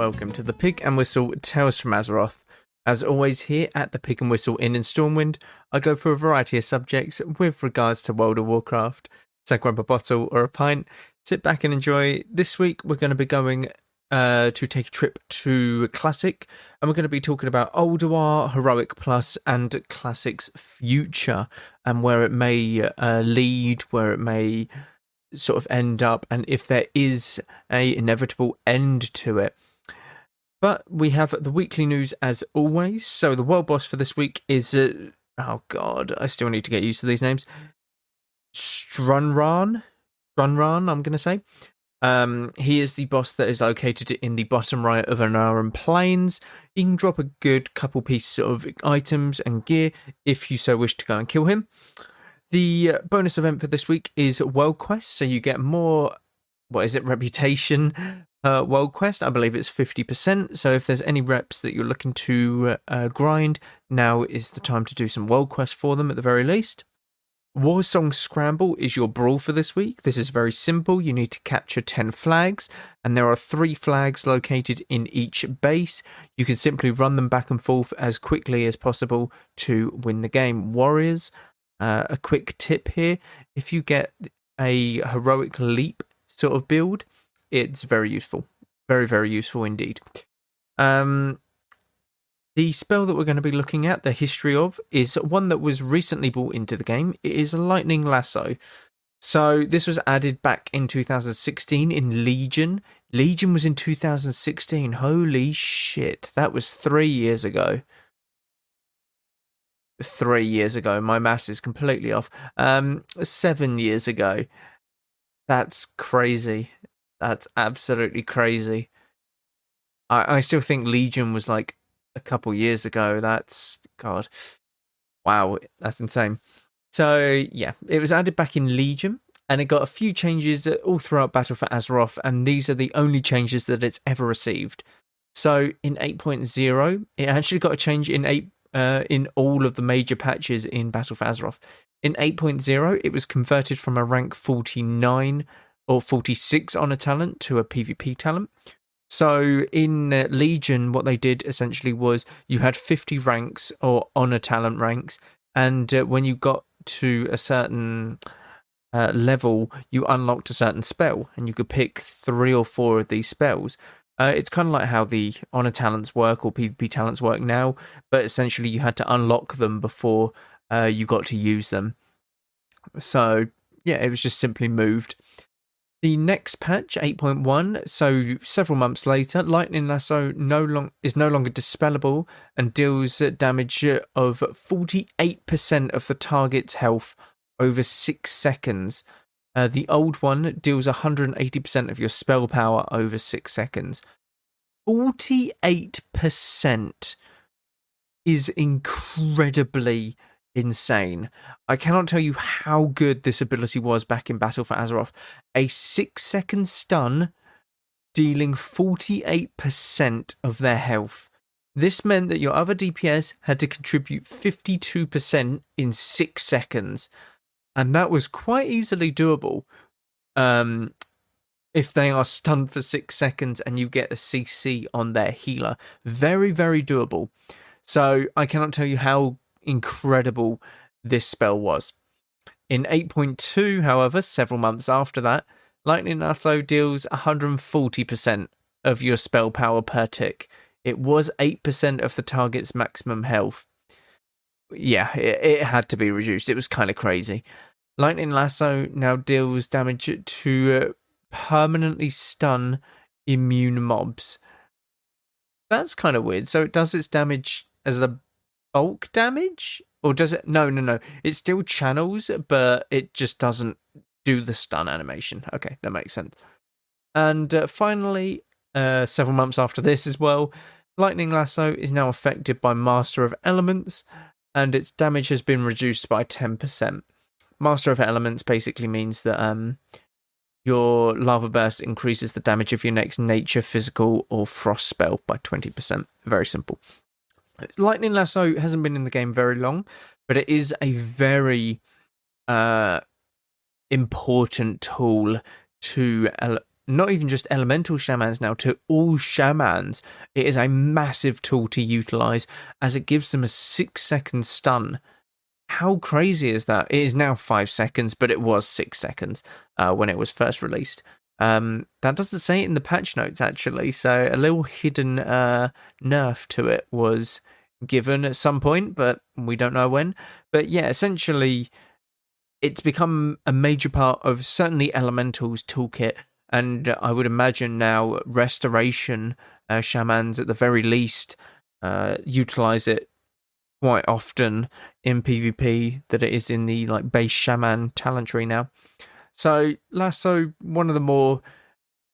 welcome to the Pig and Whistle Tales from Azeroth. As always, here at the Pig and Whistle Inn in Stormwind, I go for a variety of subjects with regards to World of Warcraft. So grab a bottle or a pint, sit back and enjoy. This week we're going to be going to take a trip to Classic, and we're going to be talking about Old War, Heroic Plus, and Classic's future, and where it may lead, where it may sort of end up, and if there is a inevitable end to it. But we have the weekly news as always. So the world boss for this week is oh god, I still need to get used to these names. Strunran, I'm going to say. He is the boss that is located in the bottom right of Anaran Plains. You can drop a good couple pieces of items and gear if you so wish to go and kill him. The bonus event for this week is World Quest, so you get more, reputation World Quest. I believe it's 50%, so if there's any reps that you're looking to grind, now is the time to do some World Quest for them at the very least. Warsong Scramble is your brawl for this week. This is very simple. You need to capture 10 flags, and there are 3 flags located in each base. You can simply run them back and forth as quickly as possible to win the game. Warriors, a quick tip here, if you get a heroic leap sort of build, it's very useful. Very, very useful indeed. The spell that we're going to be looking at, the history of, is one that was recently brought into the game. It is Lightning Lasso. So this was added back in 2016 in Legion. Legion was in 2016. Holy shit. That was 3 years ago. 3 years ago. My maths is completely off. 7 years ago. That's crazy. That's absolutely crazy. I still think Legion was like a couple years ago. That's, God. Wow, that's insane. So, yeah, it was added back in Legion, and it got a few changes all throughout Battle for Azeroth, and these are the only changes that it's ever received. So, in 8.0, it actually got a change in all of the major patches in Battle for Azeroth. In 8.0, it was converted from a rank 49 or 46 on a talent to a PvP talent. So in Legion, what they did essentially was you had 50 ranks or honor talent ranks, and when you got to a certain level, you unlocked a certain spell, and you could pick 3 or 4 of these spells. It's kind of like how the honor talents work or PvP talents work now, but essentially you had to unlock them before you got to use them. So yeah, it was just simply moved. The next patch, 8.1, so several months later, Lightning Lasso is no longer dispellable and deals damage of 48% of the target's health over 6 seconds. The old one deals 180% of your spell power over 6 seconds. 48% is incredibly insane. I cannot tell you how good this ability was back in Battle for Azeroth. A 6-second stun dealing 48% of their health. This meant that your other DPS had to contribute 52% in 6 seconds. And that was quite easily doable. If they are stunned for 6 seconds and you get a CC on their healer. Very, very doable. So I cannot tell you how incredible this spell was. In 8.2, however, several months after that, Lightning Lasso deals 140% of your spell power per tick. It was 8% of the target's maximum health. Yeah, it had to be reduced. It was kind of crazy. Lightning Lasso now deals damage to permanently stun immune mobs. That's kind of weird. So it does its damage as a bulk damage? Or does it? No. It still channels, but it just doesn't do the stun animation. Okay, that makes sense. And finally, several months after this as well, Lightning Lasso is now affected by Master of Elements, and its damage has been reduced by 10%. Master of Elements basically means that your Lava Burst increases the damage of your next Nature, Physical, or Frost spell by 20%. Very simple. Lightning Lasso hasn't been in the game very long, but it is a very important tool to not even just elemental shamans now, to all shamans, it is a massive tool to utilize as it gives them a 6-second stun. How crazy is that? It is now 5 seconds, but it was 6 seconds when it was first released. That doesn't say it in the patch notes, actually, so a little hidden nerf to it was given at some point, but we don't know when. But yeah, essentially, it's become a major part of certainly Elemental's toolkit, and I would imagine now Restoration shamans at the very least utilize it quite often in PvP that it is in the like base shaman talent tree now. So Lasso, one of the more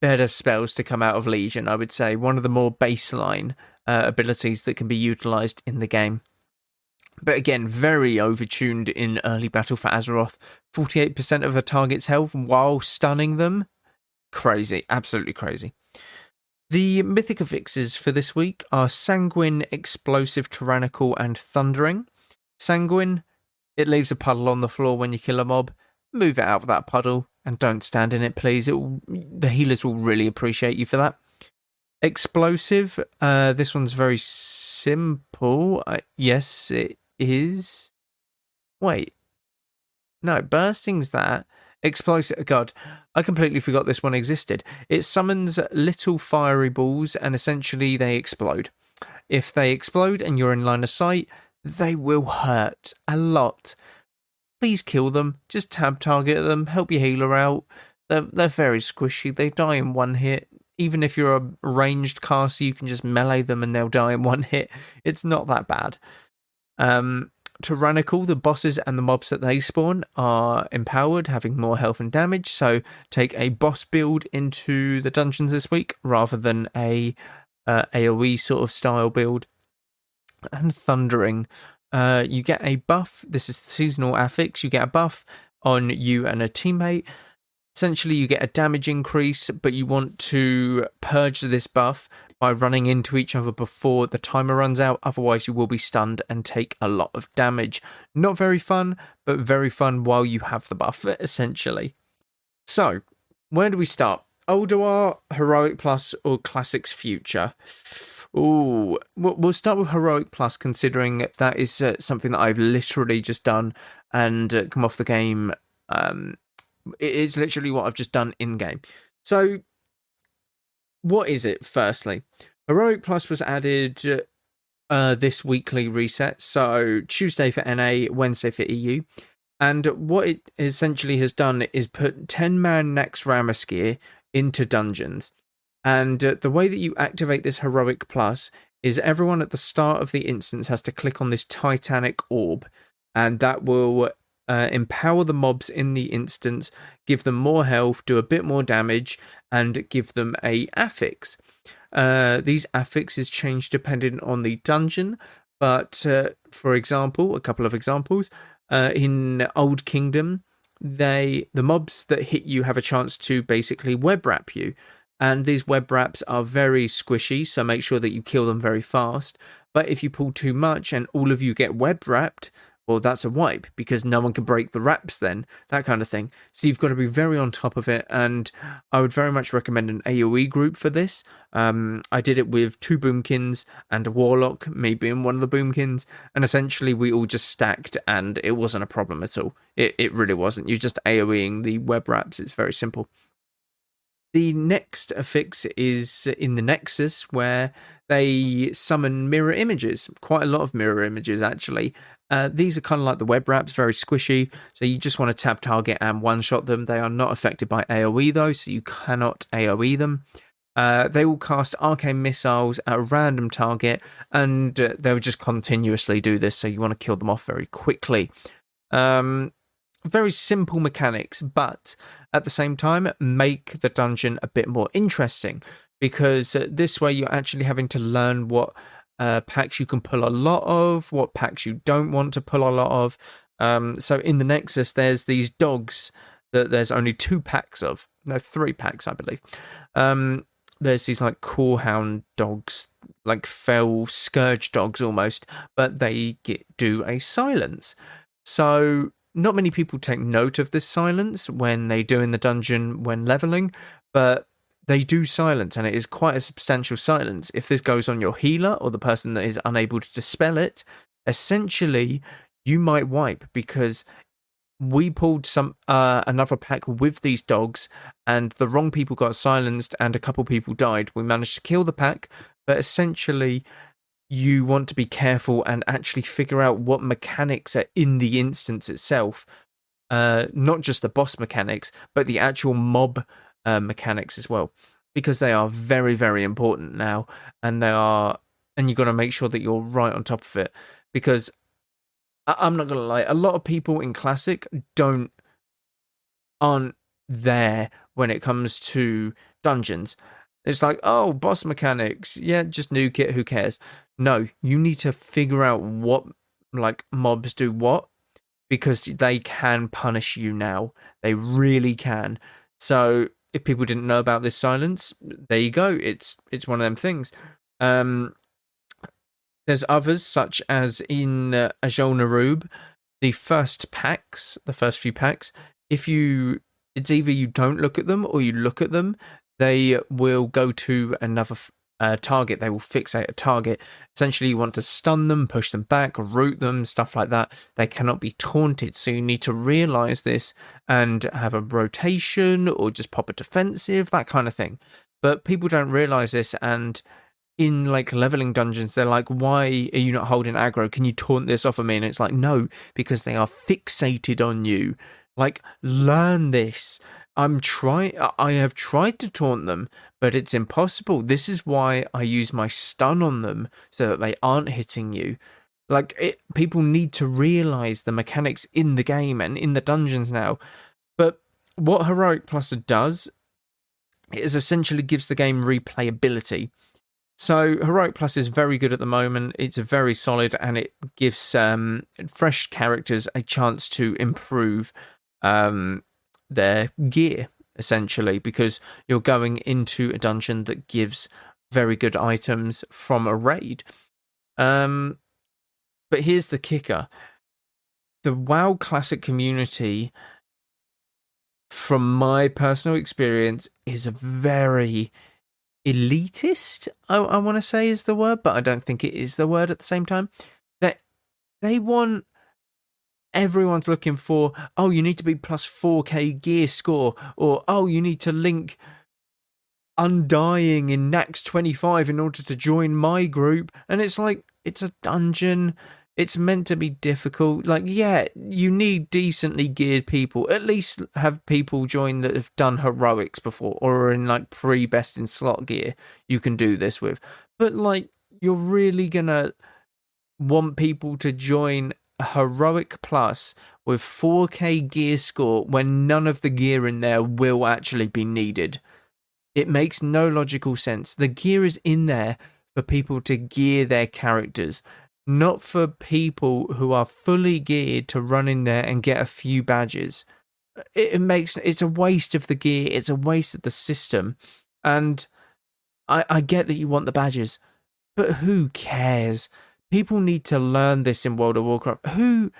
better spells to come out of Legion, I would say, one of the more baseline abilities that can be utilized in the game. But again, very overtuned in early battle for Azeroth. 48% of a target's health while stunning them. Crazy, absolutely crazy. The mythic affixes for this week are Sanguine, Explosive, Tyrannical, and Thundering. Sanguine, it leaves a puddle on the floor when you kill a mob. Move it out of that puddle and don't stand in it, please. The healers will really appreciate you for that. Explosive, this one's very simple. Yes, it is. Wait. No, bursting's that. Explosive, God, I completely forgot this one existed. It summons little fiery balls and essentially they explode. If they explode and you're in line of sight, they will hurt a lot. Please kill them. Just tab target them. Help your healer out. They're very squishy. They die in one hit. Even if you're a ranged caster, you can just melee them and they'll die in one hit. It's not that bad. Tyrannical, the bosses and the mobs that they spawn are empowered, having more health and damage. So take a boss build into the dungeons this week rather than a AoE sort of style build. And Thundering. You get a buff. This is the seasonal affix. You get a buff on you and a teammate. Essentially, you get a damage increase, but you want to purge this buff by running into each other before the timer runs out. Otherwise, you will be stunned and take a lot of damage. Not very fun, but very fun while you have the buff, essentially. So, where do we start? Ulduar, Heroic Plus, or Classics Future? Ooh, we'll start with Heroic Plus, considering that is something that I've literally just done and come off the game. It is literally what I've just done in-game. So, what is it, firstly? Heroic Plus was added this weekly reset, so Tuesday for NA, Wednesday for EU. And what it essentially has done is put 10-man Naxxramas gear into dungeons. And the way that you activate this Heroic Plus is everyone at the start of the instance has to click on this Titanic orb, and that will empower the mobs in the instance, give them more health, do a bit more damage, and give them a affix. These affixes change depending on the dungeon, but for example, a couple of examples, in Old Kingdom, the mobs that hit you have a chance to basically web wrap you. And these web wraps are very squishy, so make sure that you kill them very fast. But if you pull too much and all of you get web wrapped, well, that's a wipe, because no one can break the wraps then, that kind of thing. So you've got to be very on top of it, and I would very much recommend an AoE group for this. I did it with 2 boomkins and a warlock, me being one of the boomkins, and essentially we all just stacked, and it wasn't a problem at all. It really wasn't. You're just AoEing the web wraps. It's very simple. The next affix is in the Nexus, where they summon mirror images. Quite a lot of mirror images, actually. These are kind of like the web wraps, very squishy, so you just want to tab target and one-shot them. They are not affected by AoE, though, so you cannot AoE them. They will cast arcane missiles at a random target, and they'll just continuously do this, so you want to kill them off very quickly. Very simple mechanics, but at the same time, make the dungeon a bit more interesting, because this way you're actually having to learn what packs you can pull a lot of, what packs you don't want to pull a lot of. So in the Nexus, there's these dogs that there's only 2 packs of. No, 3 packs, I believe. There's these like corehound dogs, like fell scourge dogs almost, but they do a silence. So not many people take note of this silence when they do in the dungeon when leveling, but they do silence, and it is quite a substantial silence. If this goes on your healer or the person that is unable to dispel it, essentially you might wipe, because we pulled some another pack with these dogs, and the wrong people got silenced and a couple people died. We managed to kill the pack, but essentially you want to be careful and actually figure out what mechanics are in the instance itself, not just the boss mechanics, but the actual mob mechanics as well, because they are very, very important now, and you've got to make sure that you're right on top of it, because I'm not gonna lie, a lot of people in Classic aren't there when it comes to dungeons. It's like, oh, boss mechanics, yeah, just nuke it, who cares? No, you need to figure out what like mobs do what, because they can punish you now. They really can. So if people didn't know about this silence, there you go. It's one of them things. There's others, such as in Ajol Narub, the first few packs, it's either you don't look at them or you look at them, they will go to another target. They will fixate a target. Essentially, you want to stun them, push them back, root them, stuff like that. They cannot be taunted, so you need to realize this and have a rotation or just pop a defensive, that kind of thing. But people don't realize this, and in like leveling dungeons, they're like, why are you not holding aggro? Can you taunt this off of me? And it's like, no, because they are fixated on you. Like, learn this. I have tried to taunt them, but it's impossible. This is why I use my stun on them, so that they aren't hitting you. Like, people need to realize the mechanics in the game and in the dungeons now. But what Heroic Plus does is essentially gives the game replayability. So Heroic Plus is very good at the moment. It's very solid, and it gives fresh characters a chance to improve their gear, essentially, because you're going into a dungeon that gives very good items from a raid. But here's the kicker. The WoW Classic community, from my personal experience, is a very elitist, I want to say is the word, but I don't think it is the word at the same time. That they want, everyone's looking for, oh, you need to be plus 4k gear score, or oh, you need to link Undying in Nax 25 in order to join my group. And it's like, it's a dungeon. It's meant to be difficult. Like, yeah, you need decently geared people. At least have people join that have done heroics before, or are in like pre-best in slot gear you can do this with. But like, you're really gonna want people to join a Heroic Plus with 4k gear score when none of the gear in there will actually be needed. It makes no logical sense. The gear is in there for people to gear their characters, not for people who are fully geared to run in there and get a few badges. It's a waste of the gear. It's a waste of the system. And I get that you want the badges, but who cares? People need to learn this in World of Warcraft. Who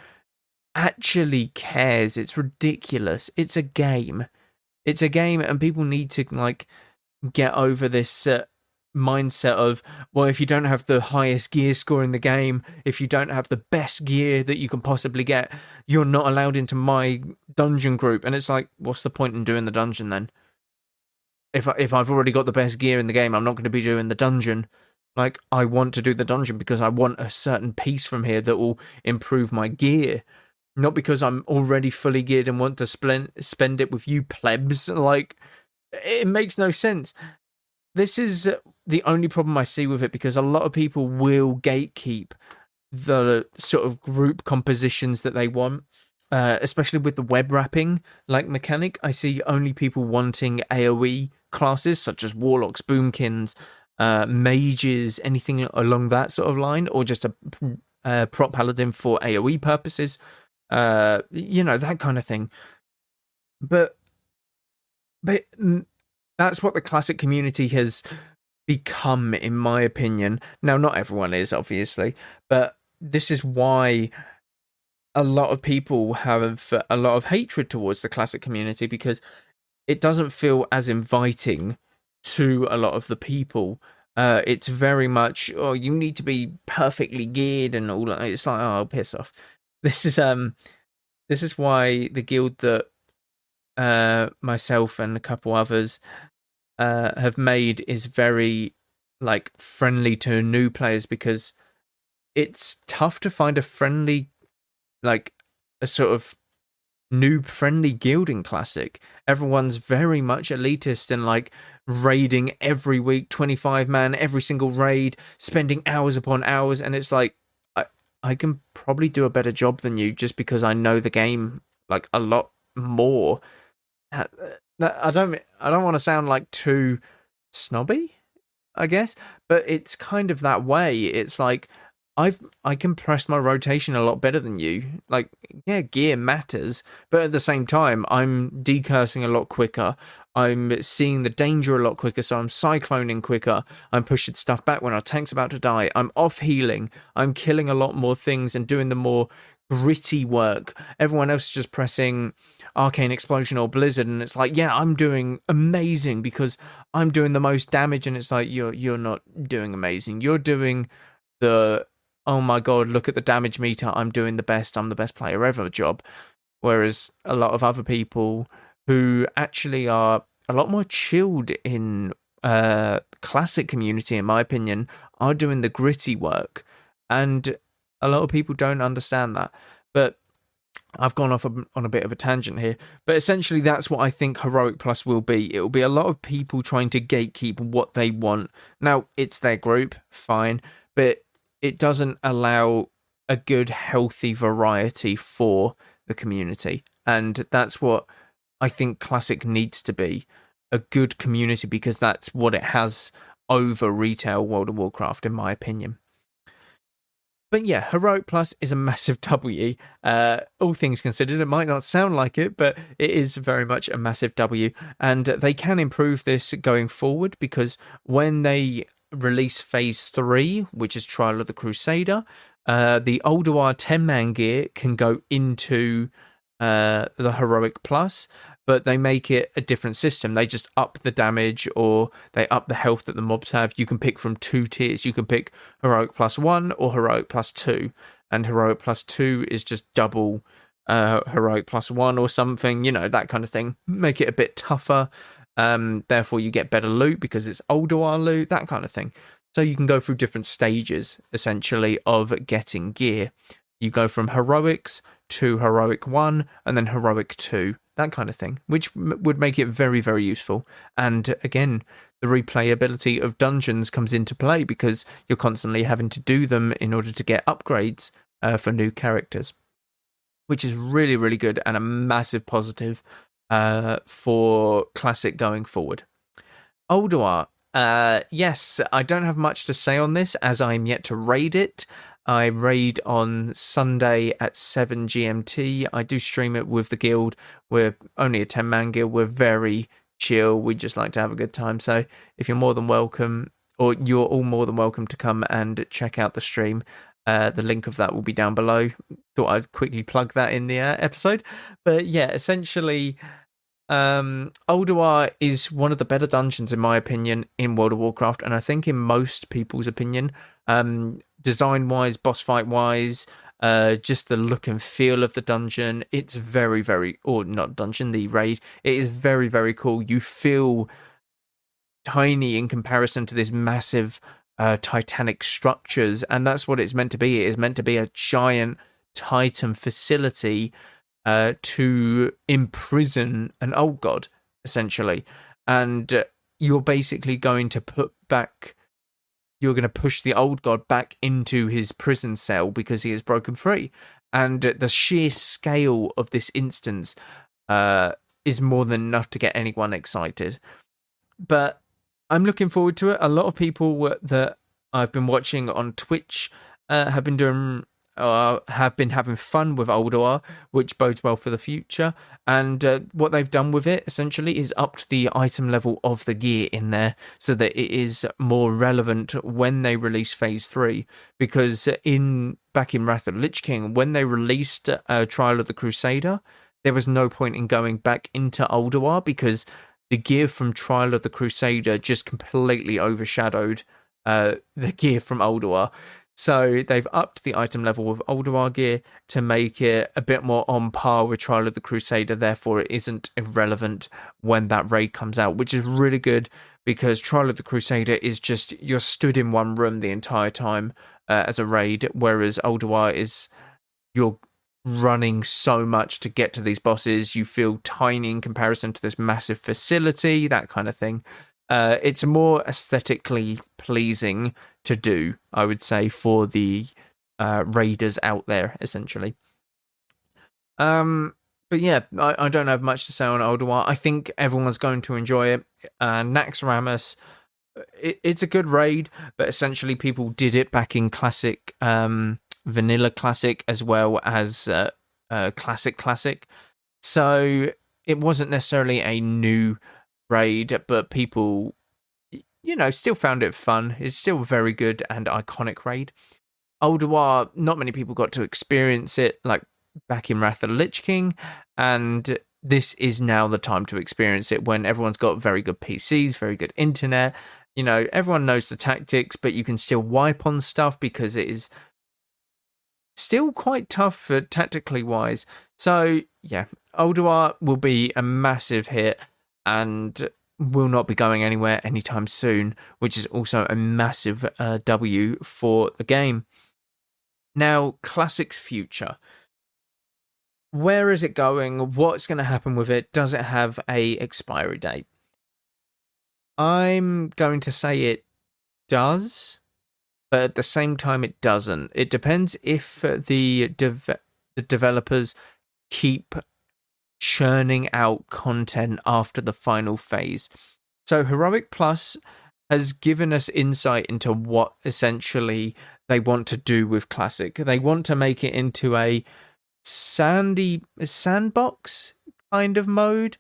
actually cares? It's ridiculous. It's a game. It's a game, and people need to like get over this mindset of, well, if you don't have the highest gear score in the game, if you don't have the best gear that you can possibly get, you're not allowed into my dungeon group. And it's like, what's the point in doing the dungeon then? If I've already got the best gear in the game, I'm not going to be doing the dungeon. Like, I want to do the dungeon because I want a certain piece from here that will improve my gear, not because I'm already fully geared and want to spend it with you plebs. Like, it makes no sense. This is the only problem I see with it, because a lot of people will gatekeep the sort of group compositions that they want, especially with the web wrapping like mechanic. I see only people wanting AoE classes such as Warlocks, Boomkins, Mages, anything along that sort of line, or just a prop paladin for AoE purposes, that kind of thing. But that's what the Classic community has become, in my opinion. Now, not everyone is, obviously, but this is why a lot of people have a lot of hatred towards the Classic community, because it doesn't feel as inviting to a lot of the people. It's very much, oh, you need to be perfectly geared and all that. It's like, oh, piss off. This is why the guild that myself and a couple others have made is very like friendly to new players, because it's tough to find a friendly, like a sort of noob friendly guild in Classic. Everyone's very much elitist and like raiding every week, 25 man every single raid, spending hours upon hours, and it's like I can probably do a better job than you just because I know the game like a lot more. I don't want to sound like too snobby, I guess, but it's kind of that way. It's like I can press my rotation a lot better than you. Like, yeah, gear matters, but at the same time, I'm decursing a lot quicker. I'm seeing the danger a lot quicker, so I'm cycloning quicker. I'm pushing stuff back when our tank's about to die. I'm off healing. I'm killing a lot more things and doing the more gritty work. Everyone else is just pressing Arcane Explosion or Blizzard, and it's like, yeah, I'm doing amazing because I'm doing the most damage, and it's like, you're not doing amazing. You're doing the, oh my god, look at the damage meter, I'm doing the best, I'm the best player ever job. Whereas a lot of other people who actually are a lot more chilled in Classic community, in my opinion, are doing the gritty work. And a lot of people don't understand that. But I've gone off on a bit of a tangent here. But essentially, that's what I think Heroic Plus will be. It will be a lot of people trying to gatekeep what they want. Now, it's their group, fine. But it doesn't allow a good, healthy variety for the community. And that's what I think Classic needs to be. A good community, because that's what it has over retail World of Warcraft, in my opinion. But yeah, Heroic Plus is a massive W. All things considered, it might not sound like it, but it is very much a massive W. And they can improve this going forward, because when they release Phase 3, which is Trial of the Crusader, the Ulduar 10-man gear can go into the Heroic Plus, but they make it a different system. They just up the damage, or they up the health that the mobs have. You can pick from 2 tiers. You can pick Heroic Plus 1 or Heroic Plus 2. And Heroic Plus 2 is just double Heroic Plus 1 or something, that kind of thing. Make it a bit tougher. Therefore, you get better loot because it's Ulduar loot, that kind of thing. So you can go through different stages, essentially, of getting gear. You go from Heroics to Heroic 1 and then Heroic 2, that kind of thing, which would make it very, very useful. And again, the replayability of dungeons comes into play because you're constantly having to do them in order to get upgrades for new characters, which is really, really good and a massive positive for Classic going forward. Ulduar. Yes, I don't have much to say on this as I'm yet to raid it. I raid on Sunday at 7 GMT. I do stream it with the guild. We're only a 10-man guild. We're very chill. We just like to have a good time. So if you're more than welcome, or you're all more than welcome to come and check out the stream, the link of that will be down below. Thought I'd quickly plug that in the episode. But yeah, essentially, Ulduar is one of the better dungeons, in my opinion, in World of Warcraft, and I think in most people's opinion. Design-wise, boss fight-wise, just the look and feel of the dungeon, it's very, very, or not dungeon, the raid, it is very, very cool. You feel tiny in comparison to this massive titanic structures, and that's what it's meant to be. It is meant to be a giant titan facility to imprison an old god, essentially. And you're basically going to you're going to push the old god back into his prison cell because he has broken free. And the sheer scale of this instance is more than enough to get anyone excited. But I'm looking forward to it. A lot of people that I've been watching on Twitch have been having fun with Ulduar, which bodes well for the future. And what they've done with it, essentially, is upped the item level of the gear in there so that it is more relevant when they release Phase 3. Because back in Wrath of the Lich King, when they released Trial of the Crusader, there was no point in going back into Ulduar because the gear from Trial of the Crusader just completely overshadowed the gear from Ulduar. So they've upped the item level with Ulduar gear to make it a bit more on par with Trial of the Crusader. Therefore, it isn't irrelevant when that raid comes out, which is really good because Trial of the Crusader is just you're stood in one room the entire time as a raid, whereas Ulduar is you're running so much to get to these bosses. You feel tiny in comparison to this massive facility, that kind of thing. It's more aesthetically pleasing to do, I would say, for the raiders out there, essentially. But yeah, I don't have much to say on Ulduar. I think everyone's going to enjoy it. Naxxramas, it's a good raid, but essentially people did it back in Classic, Vanilla Classic, as well as Classic. So it wasn't necessarily a new raid, but people, still found it fun. It's still a very good and iconic raid. Ulduar, not many people got to experience it, like back in Wrath of the Lich King, and this is now the time to experience it when everyone's got very good PCs, very good internet. Everyone knows the tactics, but you can still wipe on stuff because it is still quite tough tactically wise. So yeah, Ulduar will be a massive hit and will not be going anywhere anytime soon, which is also a massive W for the game. Now, Classic's future. Where is it going? What's going to happen with it? Does it have a expiry date? I'm going to say it does, but at the same time it doesn't. It depends if the developers keep churning out content after the final phase. So Heroic Plus has given us insight into what essentially they want to do with Classic. They want to make it into a sandbox kind of mode,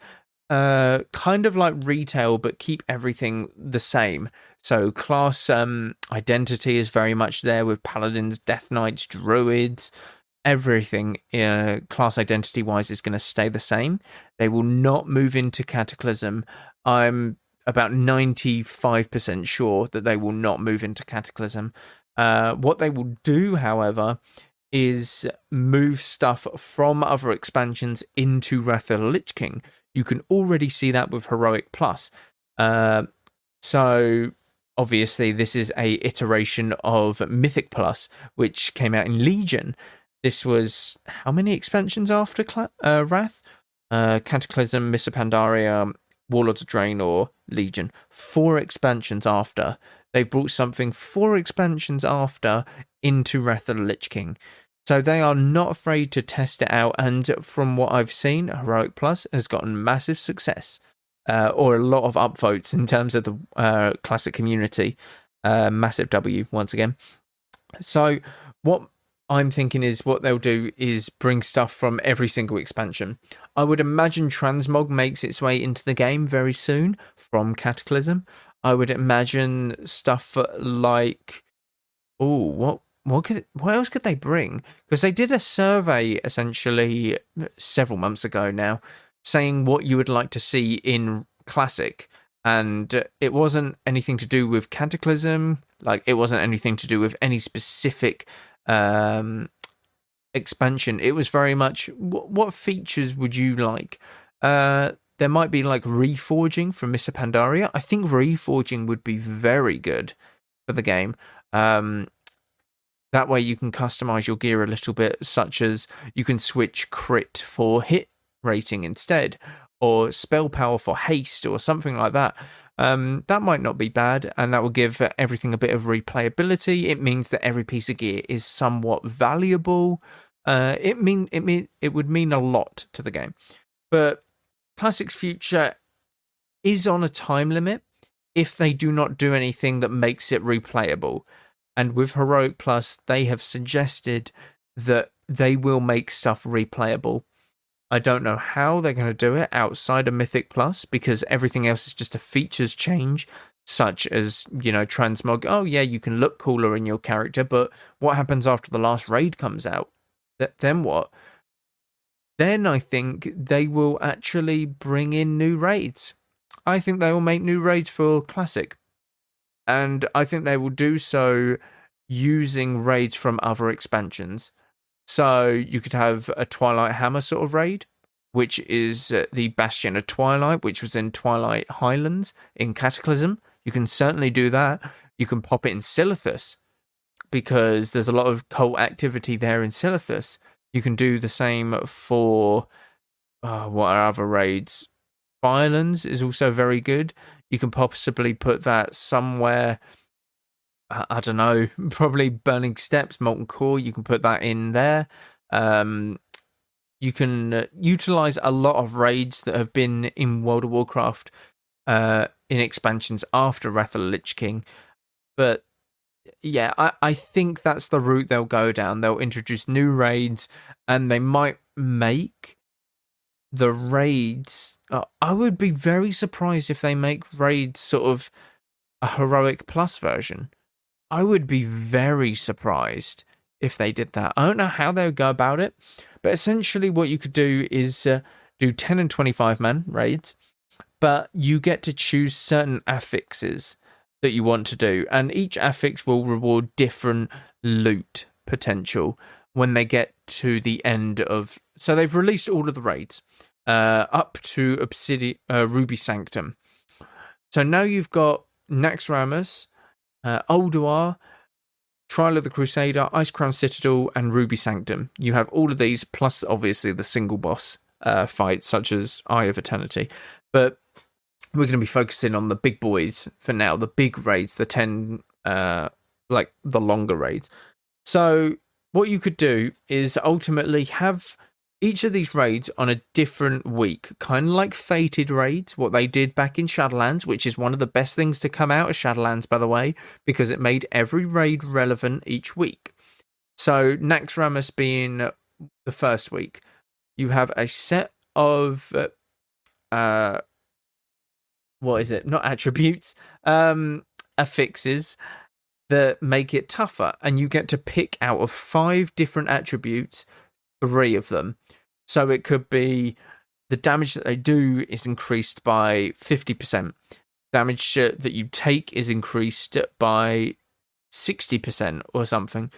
kind of like retail, but keep everything the same. So class identity is very much there with paladins, death knights, druids. Everything class identity wise is going to stay the same. They will not move into Cataclysm. I'm about 95% sure that they will not move into Cataclysm. What they will do, however, is move stuff from other expansions into Wrath of the Lich King. You can already see that with Heroic Plus. So obviously this is a iteration of Mythic Plus, which came out in Legion. This was how many expansions after Wrath? Cataclysm, Mists of Pandaria, Warlords of Draenor, Legion. 4 expansions after. They've brought something 4 expansions after into Wrath of the Lich King. So they are not afraid to test it out, and from what I've seen, Heroic Plus has gotten massive success, or a lot of upvotes in terms of the Classic community. Massive W, once again. So what I'm thinking is what they'll do is bring stuff from every single expansion. I would imagine Transmog makes its way into the game very soon from Cataclysm. I would imagine stuff like, what else could they bring? Because they did a survey essentially several months ago now, saying what you would like to see in Classic, and it wasn't anything to do with Cataclysm. Like, it wasn't anything to do with any specific expansion. It was very much what features would you like? There might be like reforging from Mists of Pandaria. I think reforging would be very good for the game. That way you can customize your gear a little bit, such as you can switch crit for hit rating instead, or spell power for haste, or something like that. That might not be bad, and that will give everything a bit of replayability. It means that every piece of gear is somewhat valuable. It would mean a lot to the game. But Classic's future is on a time limit if they do not do anything that makes it replayable. And with Heroic Plus, they have suggested that they will make stuff replayable. I don't know how they're going to do it outside of Mythic Plus, because everything else is just a features change, such as, Transmog. Oh yeah, you can look cooler in your character, but what happens after the last raid comes out? Then what? Then I think they will actually bring in new raids. I think they will make new raids for Classic. And I think they will do so using raids from other expansions. So you could have a Twilight Hammer sort of raid, which is the Bastion of Twilight, which was in Twilight Highlands in Cataclysm. You can certainly do that. You can pop it in Silithus, because there's a lot of cult activity there in Silithus. You can do the same for, what are other raids? Firelands is also very good. You can possibly put that somewhere, I don't know, probably Burning Steps, Molten Core, you can put that in there. You can utilize a lot of raids that have been in World of Warcraft in expansions after Wrath of the Lich King. But yeah, I think that's the route they'll go down. They'll introduce new raids, and they might make the raids... I would be very surprised if they make raids sort of a Heroic Plus version. I would be very surprised if they did that. I don't know how they would go about it, but essentially what you could do is do 10 and 25 man raids, but you get to choose certain affixes that you want to do, and each affix will reward different loot potential when they get to the end of... So they've released all of the raids up to Ruby Sanctum. So now you've got Naxxramas, Ulduar, Trial of the Crusader, Icecrown Citadel, and Ruby Sanctum. You have all of these, plus obviously the single boss fights, such as Eye of Eternity. But we're going to be focusing on the big boys for now, the big raids, the 10, like the longer raids. So what you could do is ultimately have each of these raids on a different week, kind of like Fated raids, what they did back in Shadowlands, which is one of the best things to come out of Shadowlands, by the way, because it made every raid relevant each week. So Naxxramas being the first week, you have a set of... what is it? Not attributes, affixes that make it tougher. And you get to pick out of 5 different attributes, 3 of them. So it could be the damage that they do is increased by 50%. Damage that you take is increased by 60% or something.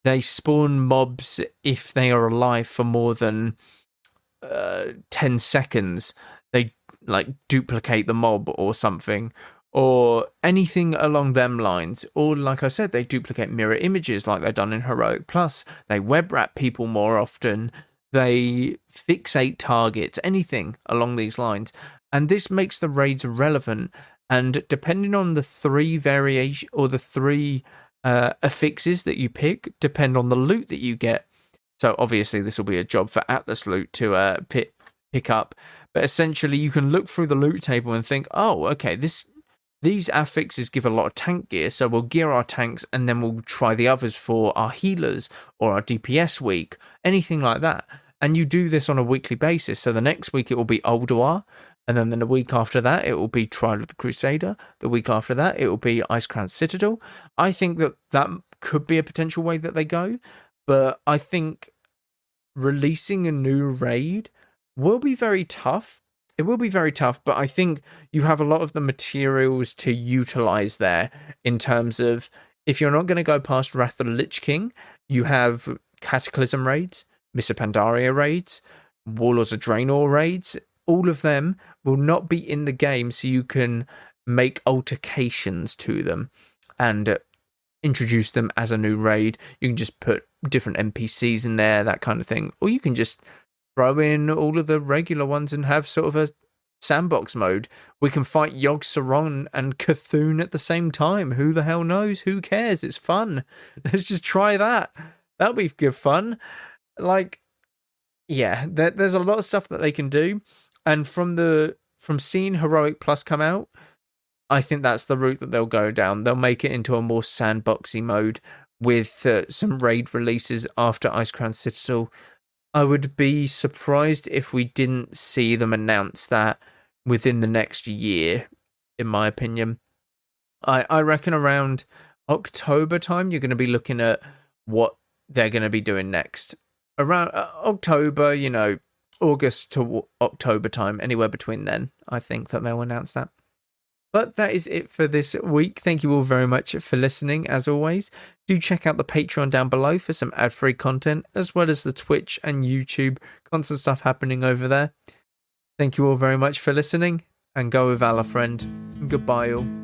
They spawn mobs if they are alive for more than 10 seconds. They like duplicate the mob or something, or anything along them lines. Or like I said, they duplicate mirror images like they've done in Heroic Plus. They web wrap people more often. They fixate targets, anything along these lines. And this makes the raids relevant. And depending on the 3 variation or the 3 affixes that you pick, depend on the loot that you get. So obviously this will be a job for Atlas loot to pick up. But essentially, you can look through the loot table and think, oh, okay, these affixes give a lot of tank gear, so we'll gear our tanks and then we'll try the others for our healers or our DPS week, anything like that. And you do this on a weekly basis. So the next week it will be Ulduar, and then the week after that it will be Trial of the Crusader. The week after that it will be Icecrown Citadel. I think that could be a potential way that they go, but I think releasing a new raid will be very tough. It will be very tough, but I think you have a lot of the materials to utilize there in terms of, if you're not going to go past Wrath of the Lich King, you have Cataclysm raids, Miss Pandaria raids, Warlords of Draenor raids. All of them will not be in the game, so you can make altercations to them and introduce them as a new raid. You can just put different NPCs in there, that kind of thing, or you can just throw in all of the regular ones and have sort of a sandbox mode. We can fight Yogg Saron and Cthulhu at the same time. Who the hell knows? Who cares? It's fun. Let's just try that. That'll be good fun. Like, yeah, there's a lot of stuff that they can do. And from seeing Heroic Plus come out, I think that's the route that they'll go down. They'll make it into a more sandboxy mode with some raid releases after Icecrown Citadel. I would be surprised if we didn't see them announce that within the next year, in my opinion. I reckon around October time, you're going to be looking at what they're going to be doing next. Around October, August to October time, anywhere between then. I think that they'll announce that. But that is it for this week. Thank you all very much for listening, as always. Do check out the Patreon down below for some ad-free content, as well as the Twitch and YouTube. Constant stuff happening over there. Thank you all very much for listening, and go with valor, friend. Goodbye all.